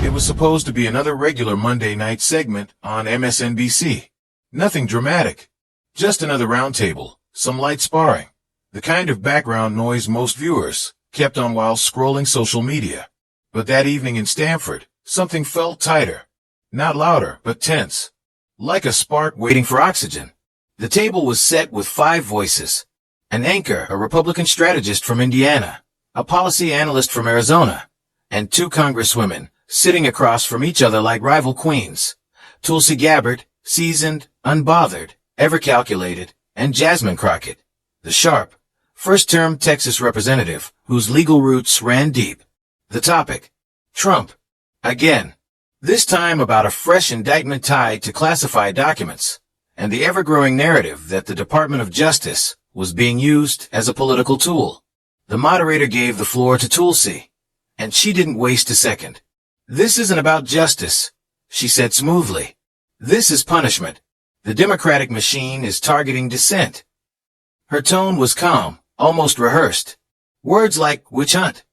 It was supposed to be another regular Monday night segment on MSNBC. Nothing dramatic. Just another roundtable, some light sparring. The kind of background noise most viewers kept on while scrolling social media. But that evening in Stamford, something felt tighter. Not louder, but tense. Like a spark waiting for oxygen. The table was set with 5 voices. An anchor, a Republican strategist from Indiana, a policy analyst from Arizona, and 2 congresswomen, sitting across from each other like rival queens. Tulsa Gabbard, seasoned, unbothered, ever calculated, and Jasmine Crockett, the sharp, first-term Texas representative whose legal roots ran deep. The topic: Trump. Again. This time about a fresh indictment tied to classified documents, and the ever-growing narrative that the Department of Justice was being used as a political tool. The moderator gave the floor to Tulsa, and she didn't waste a second. "This isn't about justice," she said smoothly. "This is punishment. The Democratic machine is targeting dissent." Her tone was calm, almost rehearsed. Words like witch hunt,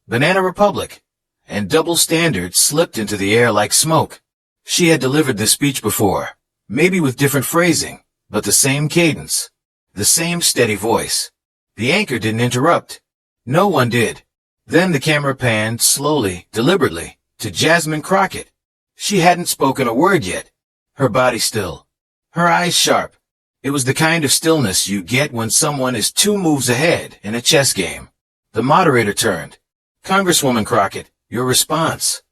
banana republic, and double standards slipped into the air like smoke. She had delivered this speech before, maybe with different phrasing, but the same cadence, the same steady voice. The anchor didn't interrupt. No one did. Then the camera panned slowly, deliberately, to Jasmine Crockett. She hadn't spoken a word yet. Her body still. Her eyes sharp. It was the kind of stillness you get when someone is 2 moves ahead in a chess game. The moderator turned. "Congresswoman Crockett, your response."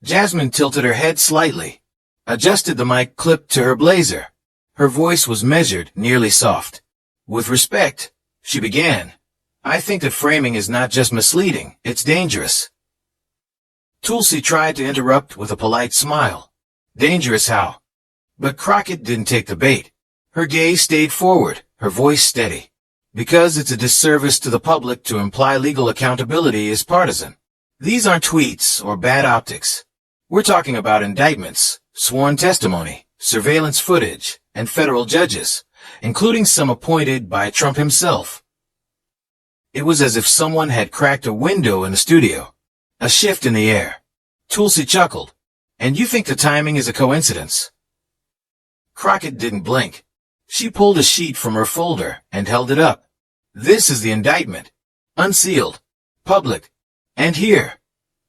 Jasmine tilted her head slightly, adjusted the mic clip to her blazer. Her voice was measured, nearly soft. "With respect," she began, "I think that framing is not just misleading, it's dangerous." Tulsa tried to interrupt with a polite smile. "Dangerous how?" But Crockett didn't take the bait. Her gaze stayed forward, her voice steady. "Because it's a disservice to the public to imply legal accountability is partisan. These aren't tweets or bad optics. We're talking about indictments, sworn testimony, surveillance footage, and federal judges, including some appointed by Trump himself." It was as if someone had cracked a window in the studio. A shift in the air. Tulsa chuckled. "And you think the timing is a coincidence?" Crockett didn't blink. She pulled a sheet from her folder and held it up. "This is the indictment. Unsealed. Public. And here."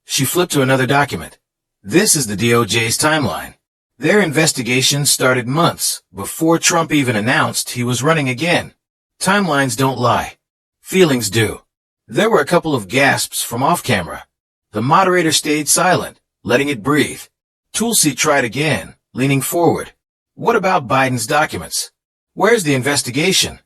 She flipped to another document. "This is the DOJ's timeline. Their investigation started months before Trump even announced he was running again. Timelines don't lie. Feelings do." There were a couple of gasps from off-camera. The moderator stayed silent, letting it breathe. Tulsa tried again, leaning forward. "What about Biden's documents? Where's the investigation?"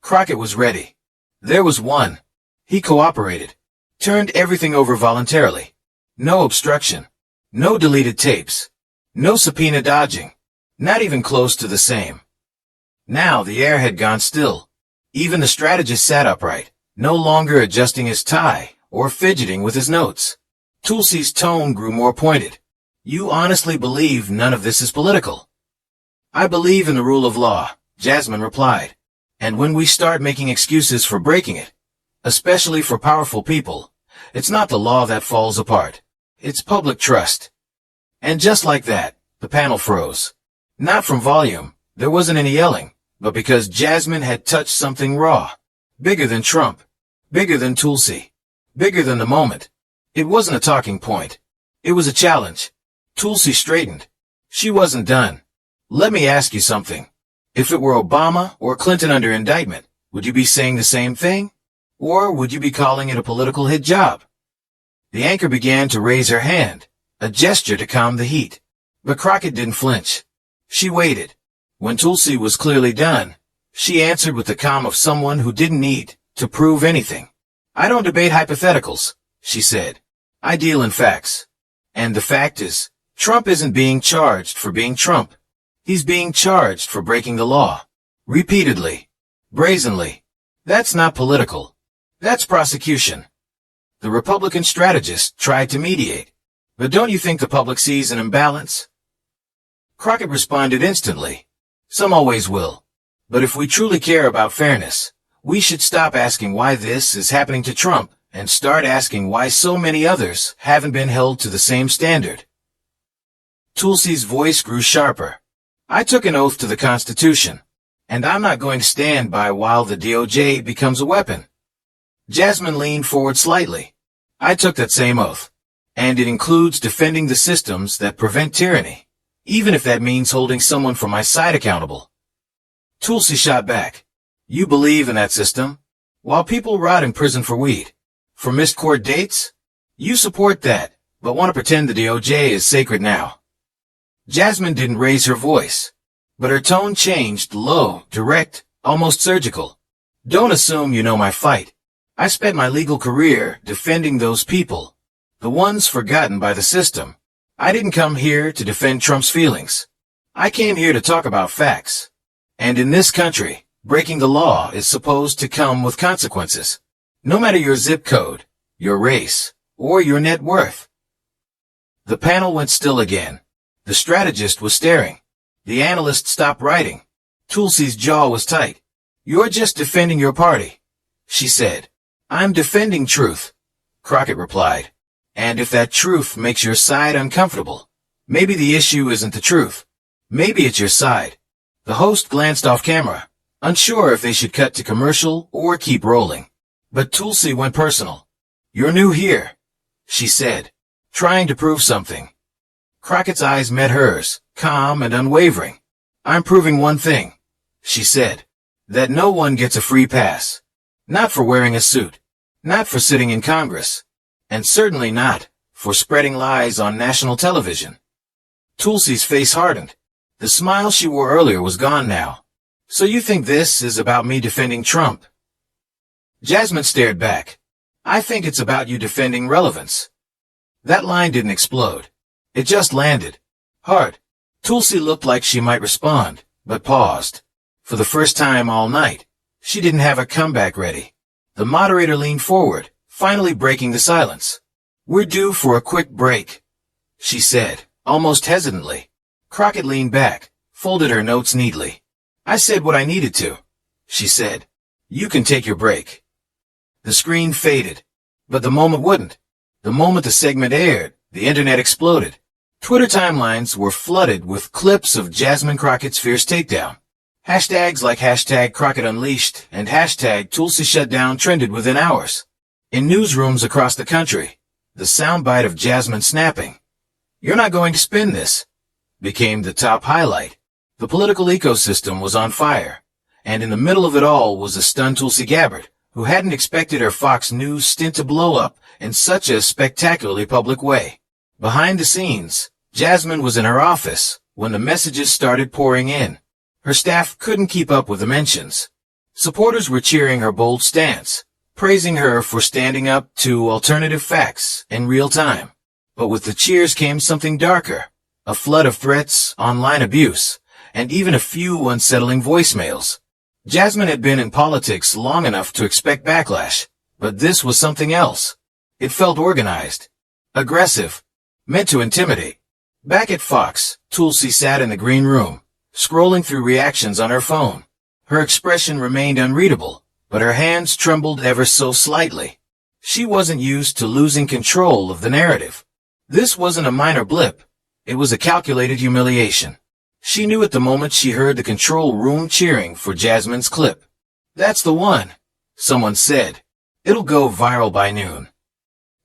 Crockett was ready. There was one. He cooperated. Turned everything over voluntarily. No obstruction. No deleted tapes. No subpoena dodging. Not even close to the same. Now the air had gone still. Even the strategist sat upright, no longer adjusting his tie or fidgeting with his notes. Tulsi's tone grew more pointed. "You honestly believe none of this is political?" "I believe in the rule of law," Jasmine replied. "And when we start making excuses for breaking it, especially for powerful people, it's not the law that falls apart. It's public trust." And just like that, the panel froze. Not from volume, there wasn't any yelling, but because Jasmine had touched something raw. Bigger than Trump. Bigger than Tulsa. Bigger than the moment. It wasn't a talking point. It was a challenge. Tulsa straightened. She wasn't done. "Let me ask you something. If it were Obama or Clinton under indictment, would you be saying the same thing? Or would you be calling it a political hit job?" The anchor began to raise her hand, a gesture to calm the heat. But Crockett didn't flinch. She waited. When Tulsa was clearly done, she answered with the calm of someone who didn't need to prove anything. "I don't debate hypotheticals," she said. "I deal in facts. And the fact is, Trump isn't being charged for being Trump. He's being charged for breaking the law. Repeatedly. Brazenly. That's not political. That's prosecution." The Republican strategist tried to mediate. "But don't you think the public sees an imbalance?" Crockett responded instantly. "Some always will. But if we truly care about fairness, we should stop asking why this is happening to Trump and start asking why so many others haven't been held to the same standard. Tulsi's voice grew sharper. I took an oath to the Constitution, and I'm not going to stand by while the DOJ becomes a weapon. Jasmine leaned forward slightly. I took that same oath, and it includes defending the systems that prevent tyranny, even if that means holding someone from my side accountable. Tulsi shot back. You believe in that system? While people rot in prison for weed, for missed court dates? You support that, but want to pretend the DOJ is sacred now. Jasmine didn't raise her voice, but her tone changed, low, direct, almost surgical. Don't assume you know my fight. I spent my legal career defending those people, the ones forgotten by the system. I didn't come here to defend Trump's feelings. I came here to talk about facts. And in this country, breaking the law is supposed to come with consequences, no matter your zip code, your race, or your net worth. The panel went still again. The strategist was staring. The analyst stopped writing. Tulsi's jaw was tight. You're just defending your party, she said. I'm defending truth, Crockett replied. And if that truth makes your side uncomfortable, maybe the issue isn't the truth. Maybe it's your side. The host glanced off camera, unsure if they should cut to commercial or keep rolling. But Tulsi went personal. You're new here, she said, trying to prove something. Crockett's eyes met hers, calm and unwavering. I'm proving one thing, she said, that no one gets a free pass. Not for wearing a suit, not for sitting in Congress, and certainly not for spreading lies on national television. Tulsi's face hardened. The smile she wore earlier was gone now. So you think this is about me defending Trump? Jasmine stared back. I think it's about you defending relevance. That line didn't explode. It just landed. Hard. Tulsi looked like she might respond, but paused. For the first time all night, she didn't have a comeback ready. The moderator leaned forward, finally breaking the silence. We're due for a quick break, she said, almost hesitantly. Crockett leaned back, folded her notes neatly. I said what I needed to, she said. You can take your break. The screen faded, but the moment wouldn't. The moment the segment aired, the internet exploded. Twitter timelines were flooded with clips of Jasmine Crockett's fierce takedown. Hashtags like hashtag Crockett Unleashed and hashtag Tulsi Shutdown trended within hours. In newsrooms across the country, the soundbite of Jasmine snapping, "You're not going to spin this," became the top highlight. The political ecosystem was on fire, and in the middle of it all was a stunned Tulsi Gabbard, who hadn't expected her Fox News stint to blow up in such a spectacularly public way. Behind the scenes, Jasmine was in her office when the messages started pouring in. Her staff couldn't keep up with the mentions. Supporters were cheering her bold stance, praising her for standing up to alternative facts in real time. But with the cheers came something darker, a flood of threats, online abuse, and even a few unsettling voicemails. Jasmine had been in politics long enough to expect backlash, but this was something else. It felt organized, aggressive, meant to intimidate. Back at Fox, Tulsi sat in the green room, scrolling through reactions on her phone. Her expression remained unreadable, but her hands trembled ever so slightly. She wasn't used to losing control of the narrative. This wasn't a minor blip. It was a calculated humiliation. She knew at the moment she heard the control room cheering for Jasmine's clip. "That's the one," someone said. "It'll go viral by noon."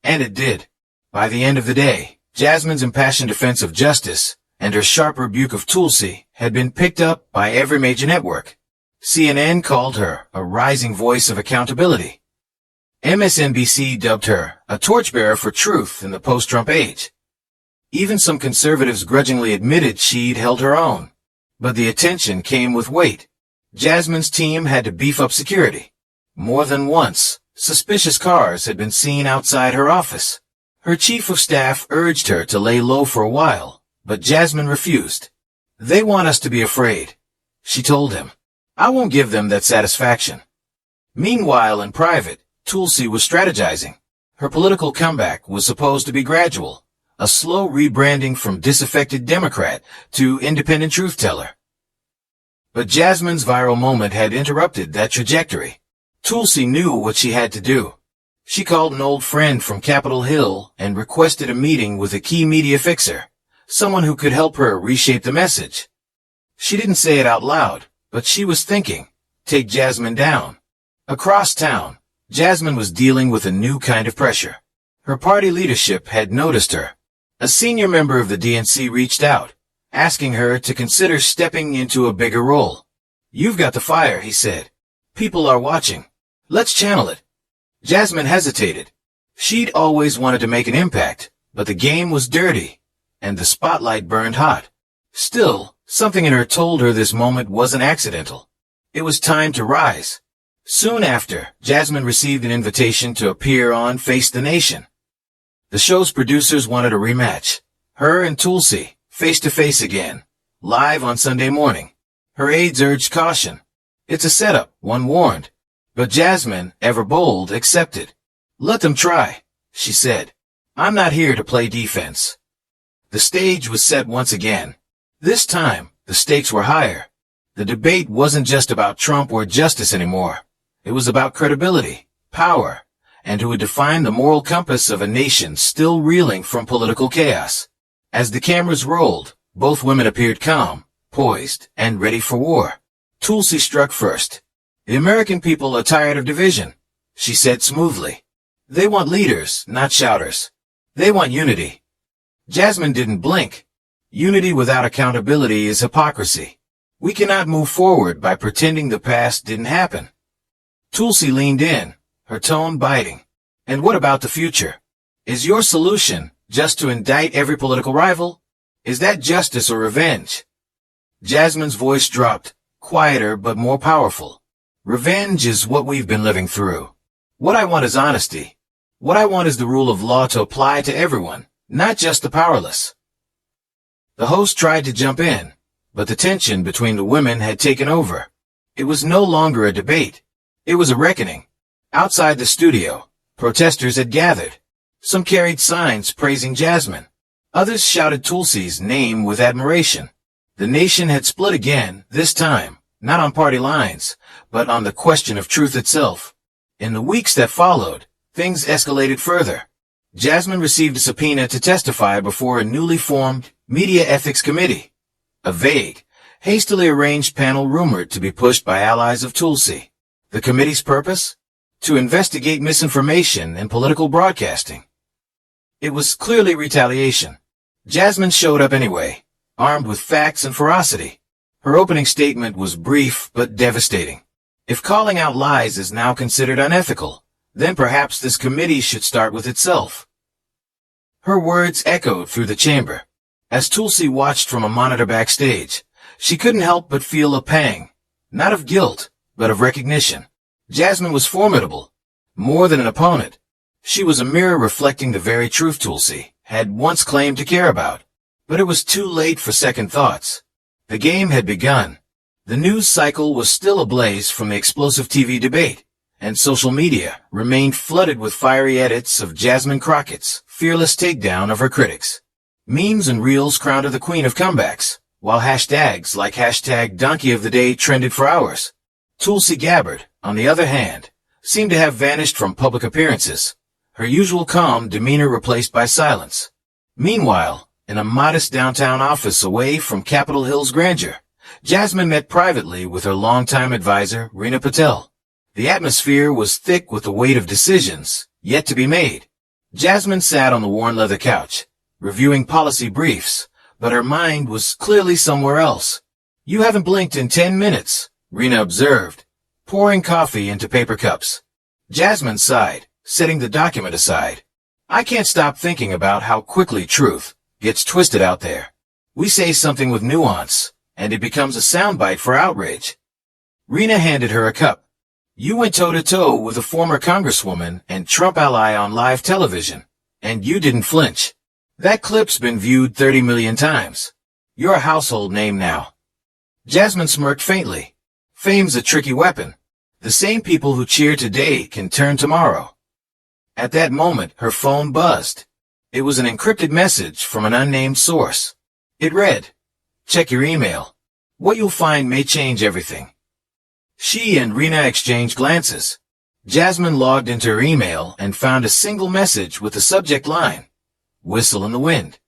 And it did. By the end of the day, Jasmine's impassioned defense of justice and her sharp rebuke of Tulsi had been picked up by every major network. CNN called her a rising voice of accountability. MSNBC dubbed her a torchbearer for truth in the post-Trump age. Even some conservatives grudgingly admitted she'd held her own. But the attention came with weight. Jasmine's team had to beef up security. More than once, suspicious cars had been seen outside her office. Her chief of staff urged her to lay low for a while, but Jasmine refused. "They want us to be afraid," she told him. "I won't give them that satisfaction." Meanwhile, in private, Tulsi was strategizing. Her political comeback was supposed to be gradual, a slow rebranding from disaffected Democrat to independent truth-teller. But Jasmine's viral moment had interrupted that trajectory. Tulsi knew what she had to do. She called an old friend from Capitol Hill and requested a meeting with a key media fixer, someone who could help her reshape the message. She didn't say it out loud, but she was thinking, take Jasmine down. Across town, Jasmine was dealing with a new kind of pressure. Her party leadership had noticed her. A senior member of the DNC reached out, asking her to consider stepping into a bigger role. You've got the fire, he said. People are watching. Let's channel it. Jasmine hesitated. She'd always wanted to make an impact, but the game was dirty, and the spotlight burned hot. Still, something in her told her this moment wasn't accidental. It was time to rise. Soon after, Jasmine received an invitation to appear on Face the Nation. The show's producers wanted a rematch. Her and Tulsa, face to face again, live on Sunday morning. Her aides urged caution. It's a setup, one warned. But Jasmine, ever bold, accepted. Let them try, she said. I'm not here to play defense. The stage was set once again. This time, the stakes were higher. The debate wasn't just about Trump or justice anymore. It was about credibility, power, and who would define the moral compass of a nation still reeling from political chaos. As the cameras rolled, both women appeared calm, poised, and ready for war. Tulsa struck first. The American people are tired of division, she said smoothly. They want leaders, not shouters. They want unity. Jasmine didn't blink. Unity without accountability is hypocrisy. We cannot move forward by pretending the past didn't happen. Tulsa leaned in, her tone biting. And what about the future? Is your solution just to indict every political rival? Is that justice or revenge? Jasmine's voice dropped, quieter but more powerful. Revenge is what we've been living through. What I want is honesty. What I want is the rule of law to apply to everyone, not just the powerless. The host tried to jump in, but the tension between the women had taken over. It was no longer a debate. It was a reckoning. Outside the studio, protesters had gathered. Some carried signs praising Jasmine. Others shouted Tulsa's name with admiration. The nation had split again, this time, not on party lines, but on the question of truth itself. In the weeks that followed, things escalated further. Jasmine received a subpoena to testify before a newly formed Media Ethics Committee, a vague, hastily arranged panel rumored to be pushed by allies of Tulsa. The committee's purpose? To investigate misinformation and political broadcasting. It was clearly retaliation. Jasmine showed up anyway, armed with facts and ferocity. Her opening statement was brief but devastating. If calling out lies is now considered unethical, then perhaps this committee should start with itself. Her words echoed through the chamber. As Tulsa watched from a monitor backstage, she couldn't help but feel a pang, not of guilt, but of recognition. Jasmine was formidable, more than an opponent. She was a mirror reflecting the very truth Tulsa had once claimed to care about. But it was too late for second thoughts. The game had begun. The news cycle was still ablaze from the explosive TV debate, and social media remained flooded with fiery edits of Jasmine Crockett's fearless takedown of her critics. Memes and reels crowned her the queen of comebacks, while hashtags like hashtag Donkey of the Day trended for hours. Tulsa Gabbard, on the other hand, seemed to have vanished from public appearances, her usual calm demeanor replaced by silence. Meanwhile, in a modest downtown office away from Capitol Hill's grandeur, Jasmine met privately with her longtime advisor, Rina Patel. The atmosphere was thick with the weight of decisions yet to be made. Jasmine sat on the worn leather couch, reviewing policy briefs, but her mind was clearly somewhere else. You haven't blinked in 10 minutes, Rina observed, pouring coffee into paper cups. Jasmine sighed, setting the document aside. I can't stop thinking about how quickly truth gets twisted out there. We say something with nuance, and it becomes a soundbite for outrage. Rina handed her a cup. You went toe-to-toe with a former congresswoman and Trump ally on live television, and you didn't flinch. That clip's been viewed 30 million times. You're a household name now. Jasmine smirked faintly. Fame's a tricky weapon. The same people who cheer today can turn tomorrow. At that moment, her phone buzzed. It was an encrypted message from an unnamed source. It read, check your email. What you'll find may change everything. She and Rina exchanged glances. Jasmine logged into her email and found a single message with the subject line, "Whistle in the wind."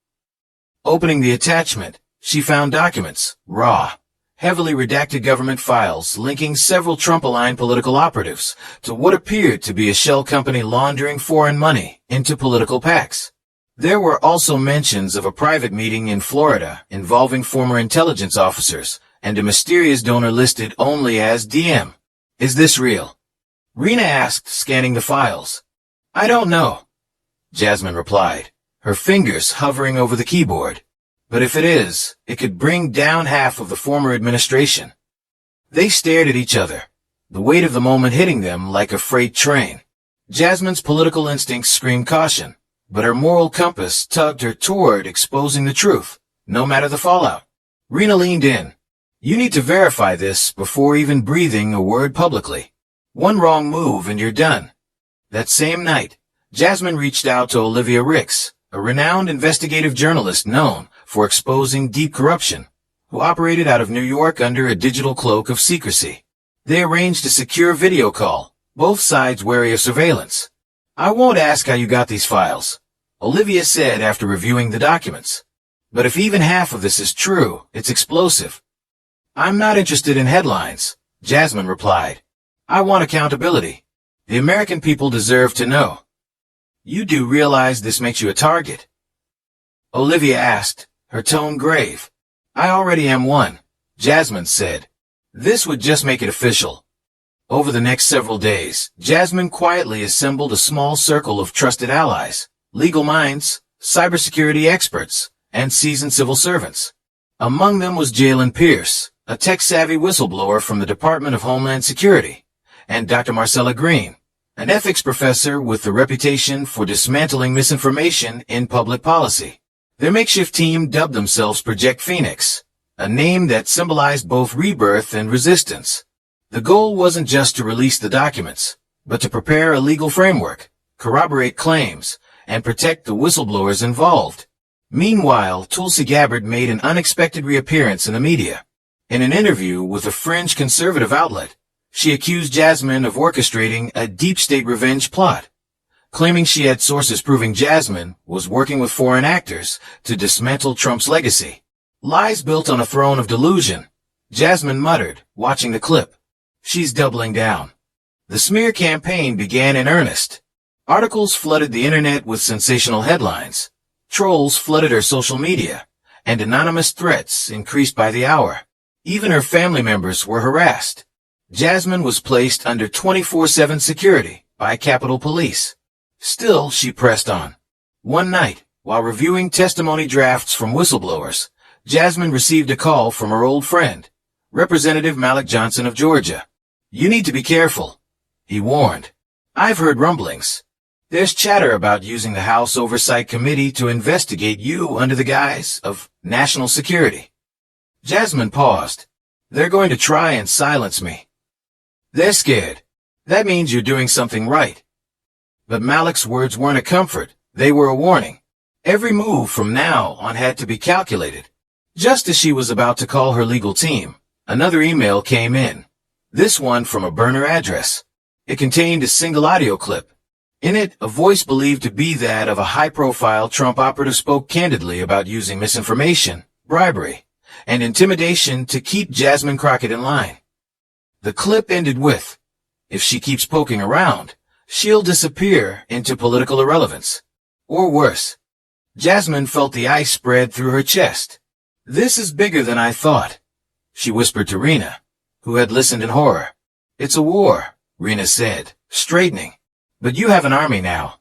Opening the attachment, she found documents, raw, heavily redacted government files linking several Trump-aligned political operatives to what appeared to be a shell company laundering foreign money into political PACs. There were also mentions of a private meeting in Florida involving former intelligence officers and a mysterious donor listed only as DM. "Is this real?" Rena asked, scanning the files. "I don't know," Jasmine replied, her fingers hovering over the keyboard. "But if it is, it could bring down half of the former administration." They stared at each other, the weight of the moment hitting them like a freight train. Jasmine's political instincts screamed caution, but her moral compass tugged her toward exposing the truth, no matter the fallout. Rena leaned in. "You need to verify this before even breathing a word publicly. One wrong move and you're done." That same night, Jasmine reached out to Olivia Ricks, a renowned investigative journalist known for exposing deep corruption, who operated out of New York under a digital cloak of secrecy. They arranged a secure video call, both sides wary of surveillance. "I won't ask how you got these files," Olivia said after reviewing the documents. "But if even half of this is true, it's explosive." "I'm not interested in headlines," Jasmine replied. "I want accountability. The American people deserve to know." "You do realize this makes you a target?" Olivia asked, her tone grave. "I already am one," Jasmine said. "This would just make it official." Over the next several days, Jasmine quietly assembled a small circle of trusted allies, legal minds, cybersecurity experts, and seasoned civil servants. Among them was Jalen Pierce, a tech-savvy whistleblower from the Department of Homeland Security, and Dr. Marcella Green, an ethics professor with a reputation for dismantling misinformation in public policy. Their makeshift team dubbed themselves Project Phoenix, a name that symbolized both rebirth and resistance. The goal wasn't just to release the documents, but to prepare a legal framework, corroborate claims, and protect the whistleblowers involved. Meanwhile, Tulsa Gabbard made an unexpected reappearance in the media. In an interview with a fringe conservative outlet, she accused Jasmine of orchestrating a deep state revenge plot, claiming she had sources proving Jasmine was working with foreign actors to dismantle Trump's legacy. Lies built on a throne of delusion, Jasmine muttered, watching the clip. She's doubling down. The smear campaign began in earnest. Articles flooded the internet with sensational headlines. Trolls flooded her social media, and anonymous threats increased by the hour. Even her family members were harassed. Jasmine was placed under 24/7 security by Capitol Police. Still, she pressed on. One night, while reviewing testimony drafts from whistleblowers, Jasmine received a call from her old friend, Representative Malik Johnson of Georgia. "You need to be careful," he warned. "I've heard rumblings. There's chatter about using the House Oversight Committee to investigate you under the guise of national security." Jasmine paused. "They're going to try and silence me." "They're scared. That means you're doing something right." But Malik's words weren't a comfort, they were a warning. Every move from now on had to be calculated. Just as she was about to call her legal team, another email came in. This one from a burner address. It contained a single audio clip. In it, a voice believed to be that of a high-profile Trump operative spoke candidly about using misinformation, bribery, and intimidation to keep Jasmine Crockett in line. The clip ended with, "If she keeps poking around, she'll disappear into political irrelevance." Or worse. Jasmine felt the ice spread through her chest. "This is bigger than I thought," she whispered to Rena, who had listened in horror. "It's a war," Rena said, straightening. "But you have an army now."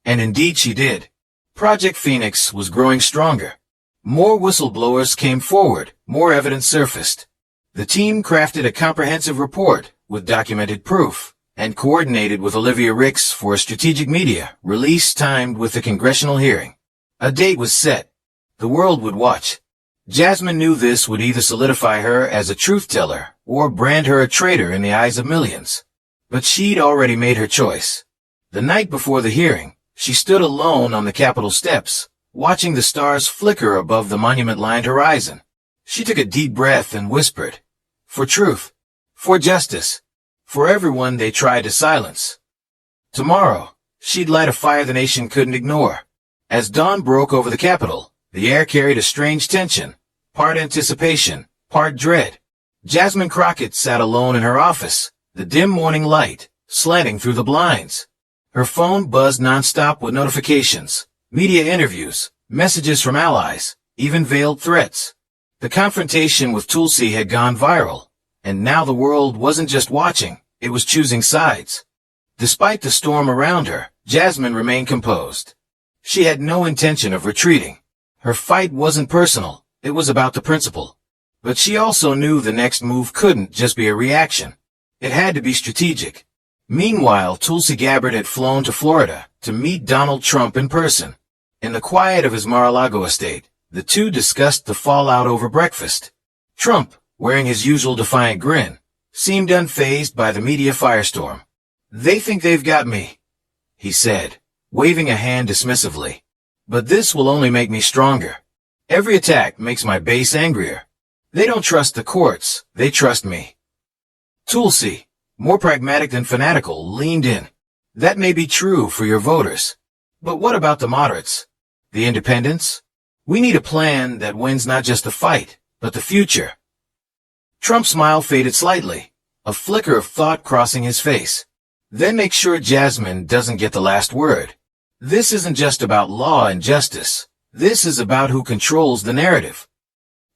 And indeed she did. Project Phoenix was growing stronger. More whistleblowers came forward, more evidence surfaced. The team crafted a comprehensive report with documented proof, and coordinated with Olivia Ricks for a strategic media release timed with the congressional hearing. A date was set. The world would watch. Jasmine knew this would either solidify her as a truth-teller or brand her a traitor in the eyes of millions. But she'd already made her choice. The night before the hearing, she stood alone on the Capitol steps, watching the stars flicker above the monument-lined horizon. She took a deep breath and whispered, "For truth, for justice, for everyone they tried to silence. Tomorrow, she'd light a fire the nation couldn't ignore. As dawn broke over the Capitol, the air carried a strange tension, part anticipation, part dread. Jasmine Crockett sat alone in her office, the dim morning light slanting through the blinds. Her phone buzzed nonstop with notifications, media interviews, messages from allies, even veiled threats. The confrontation with Tulsa had gone viral, and now the world wasn't just watching, it was choosing sides. Despite the storm around her, Jasmine remained composed. She had no intention of retreating. Her fight wasn't personal, it was about the principle. But she also knew the next move couldn't just be a reaction. It had to be strategic. Meanwhile, Tulsi Gabbard had flown to Florida to meet Donald Trump in person. In the quiet of his Mar-a-Lago estate, the two discussed the fallout over breakfast. Trump, wearing his usual defiant grin, seemed unfazed by the media firestorm. "They think they've got me," he said, waving a hand dismissively. "But this will only make me stronger. Every attack makes my base angrier. They don't trust the courts, they trust me." Tulsi, more pragmatic than fanatical, leaned in. "That may be true for your voters. But what about the moderates? The independents? We need a plan that wins not just the fight, but the future." Trump's smile faded slightly, a flicker of thought crossing his face. "Then make sure Jasmine doesn't get the last word. This isn't just about law and justice. This is about who controls the narrative."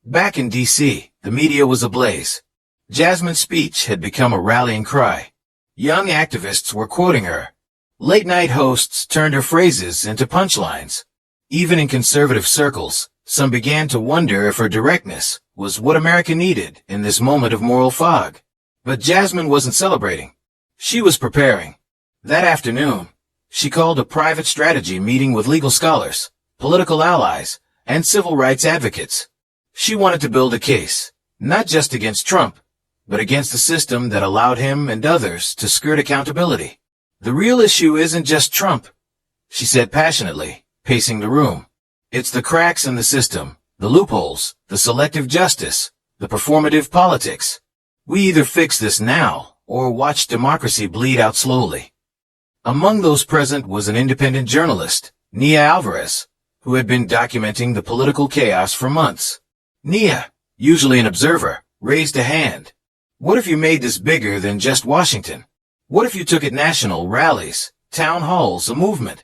Back in D.C., the media was ablaze. Jasmine's speech had become a rallying cry. Young activists were quoting her. Late-night hosts turned her phrases into punchlines. Even in conservative circles, some began to wonder if her directness was what America needed in this moment of moral fog. But Jasmine wasn't celebrating. She was preparing. That afternoon, she called a private strategy meeting with legal scholars, political allies, and civil rights advocates. She wanted to build a case, not just against Trump, but against the system that allowed him and others to skirt accountability. "The real issue isn't just Trump," she said passionately, pacing the room. "It's the cracks in the system, the loopholes, the selective justice, the performative politics. We either fix this now, or watch democracy bleed out slowly." Among those present was an independent journalist, Nia Alvarez, who had been documenting the political chaos for months. Nia, usually an observer, raised a hand. "What if you made this bigger than just Washington? What if you took it national, rallies, town halls, a movement?"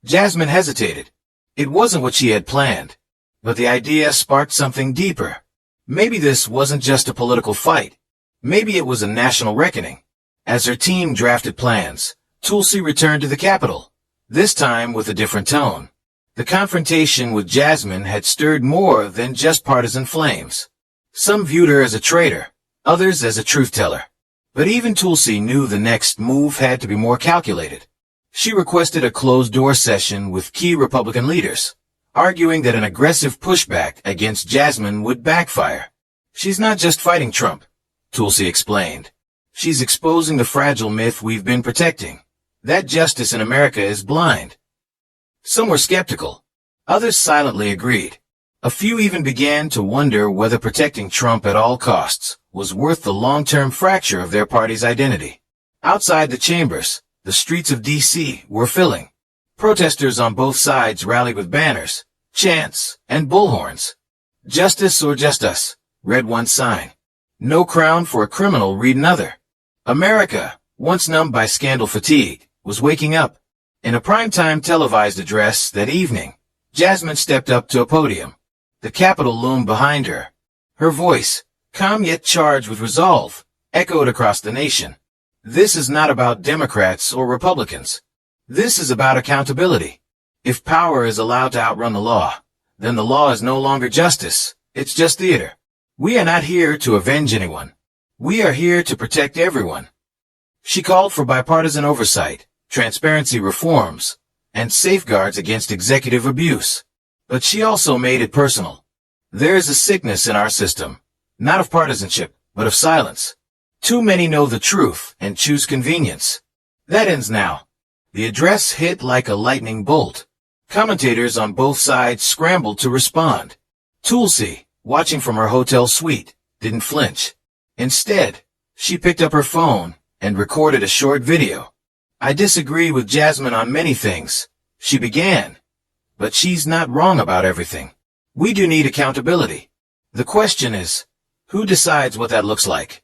Jasmine hesitated. It wasn't what she had planned, but the idea sparked something deeper. Maybe this wasn't just a political fight. Maybe it was a national reckoning. As her team drafted plans, Tulsi returned to the Capitol, this time with a different tone. The confrontation with Jasmine had stirred more than just partisan flames. Some viewed her as a traitor, others as a truth-teller. But even Tulsi knew the next move had to be more calculated. She requested a closed-door session with key Republican leaders, arguing that an aggressive pushback against Jasmine would backfire. "She's not just fighting Trump," Tulsi explained. "She's exposing the fragile myth we've been protecting, that justice in America is blind." Some were skeptical. Others silently agreed. A few even began to wonder whether protecting Trump at all costs was worth the long-term fracture of their party's identity. Outside the chambers, the streets of D.C. were filling. Protesters on both sides rallied with banners, chants, and bullhorns. "Justice or just us," read one sign. "No crown for a criminal," read another. America, once numbed by scandal fatigue, was waking up. In a primetime televised address that evening, Jasmine stepped up to a podium. The Capitol loomed behind her. Her voice, calm yet charged with resolve, echoed across the nation. "This is not about Democrats or Republicans. This is about accountability. If power is allowed to outrun the law, then the law is no longer justice, it's just theater. We are not here to avenge anyone. We are here to protect everyone." She called for bipartisan oversight, transparency reforms, and safeguards against executive abuse. But she also made it personal. There is a sickness in our system, not of partisanship, but of silence. Too many know the truth and choose convenience. That ends now. The address hit like a lightning bolt. Commentators on both sides scrambled to respond. Tulsi, watching from her hotel suite, didn't flinch. Instead, She picked up her phone and recorded a short video. "I disagree with Jasmine on many things," she began, "but she's not wrong about everything. We do need accountability. The question is, who decides what that looks like?"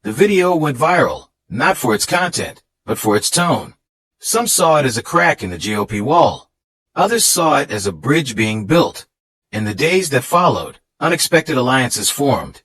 The video went viral, not for its content, but for its tone. Some saw it as a crack in the GOP wall. Others saw it as a bridge being built. In the days that followed, unexpected alliances formed.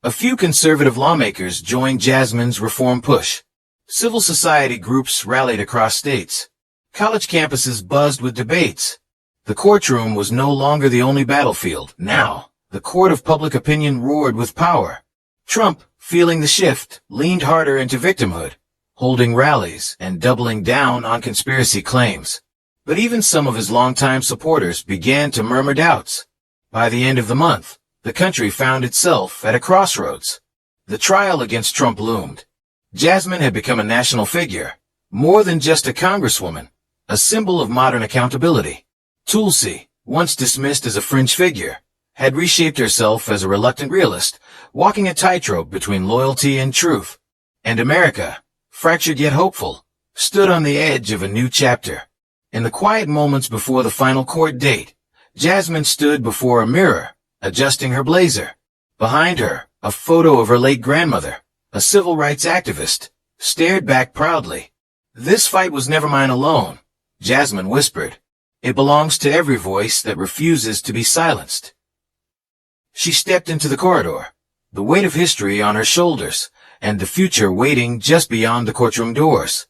A few conservative lawmakers joined Jasmine's reform push. Civil society groups rallied across states. College campuses buzzed with debates. The courtroom was no longer the only battlefield. Now, the court of public opinion roared with power. Trump, feeling the shift, leaned harder into victimhood, holding rallies and doubling down on conspiracy claims. But even some of his longtime supporters began to murmur doubts. By the end of the month, the country found itself at a crossroads. The trial against Trump loomed. Jasmine had become a national figure, more than just a congresswoman, a symbol of modern accountability. Tulsa, once dismissed as a fringe figure, had reshaped herself as a reluctant realist, walking a tightrope between loyalty and truth. And America, fractured yet hopeful, stood on the edge of a new chapter. In the quiet moments before the final court date, Jasmine stood before a mirror, adjusting her blazer. Behind her, a photo of her late grandmother, a civil rights activist, stared back proudly. "This fight was never mine alone," Jasmine whispered. "It belongs to every voice that refuses to be silenced." She stepped into the corridor, the weight of history on her shoulders, and the future waiting just beyond the courtroom doors.